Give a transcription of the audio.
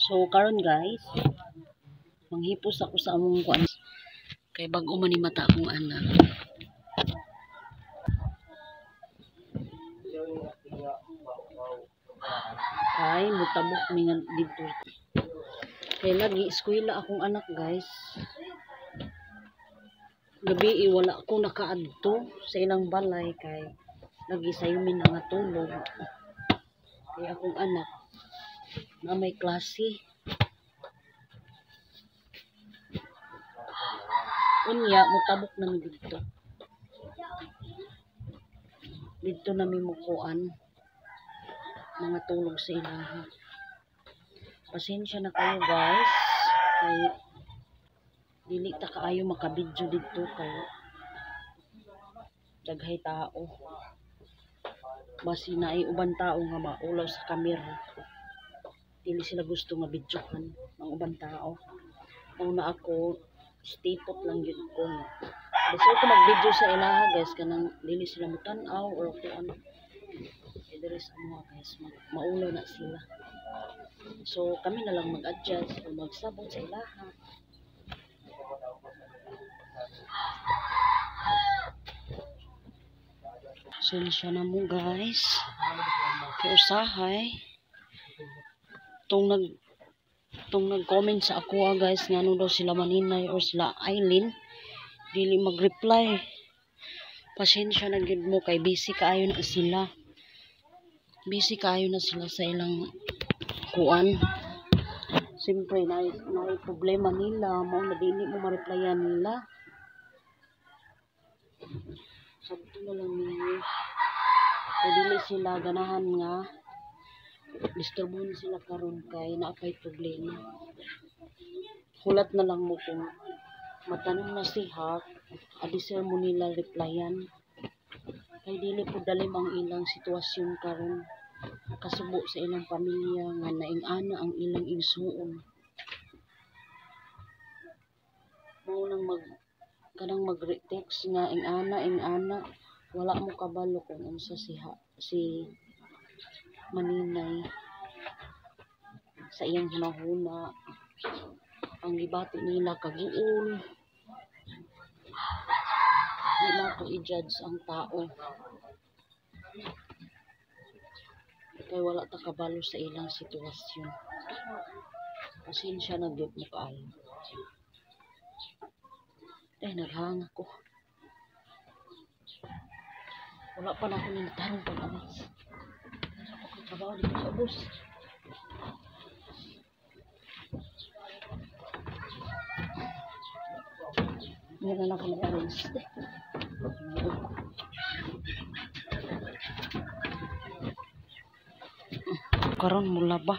So karon guys, manghipos ako sa among kuan kay bag-o man ni mata akong anak. Ay mutabok mi nga dito. Kay lagi eskwela akong anak guys. Gabi wala ko nakaadto sa ilang balay kay lagi sayumin nga tulog. Kay akong anak na may klase. Unya, mutabok na dito. Dito na mi mukuan mga tulog sa ilaha. Pasensya na kayo guys. Kay dili ta kaayo makabidyo dito kay daghay tao. Basi na ay uban tao nga maulaw sa kamera. Dili sila gusto nga bidyohan ng ubang tao. Una ako, stipot lang yun ko. Basta ko mag-video sa ilaha guys, kanang dili sila mutanaw or kung ano. Dili sa mga guys, maulaw na sila. So kami na lang mag-adjust o magsabot sa ilaha. Sensya na mo guys. Kaya usahay. Tong nag-comment sa ako guys nga ano daw sila Maninay or sila Aileen dili mag-reply. Pasensya na gid mo kay busy kaayo na sila. Busy kaayo na sila sa ilang kuan. Siyempre na problema nila mao na dili mo ma-replyan nila. Sabi na lang ninyo. Kay dili sila ganahan nga disturbuhin sila karon kay naapay problema. Hulat na lang mo kung matanong na siya, adisir mo nila replyan. Kay dili po dalim ang ilang sitwasyon karon. Kasubo sa ilang pamilya nga naing-ana ang ilang igsuon. Mao nang kanang mag-text nga ing-ana wala mo kabalo kung unsa si Maninay sa iyang hunahuna. Ang gibati nila kagiul. Di na ko i-judge ang tao. Kaya wala ta kabalo sa ilang sitwasyon. Pasensya na gyud mo kaayo. Naghang ako. Wala pa na ako nilitarong pag-amas. Trabaho dito sa bus. Hindi na ako mag-arrange. Karon mula ba?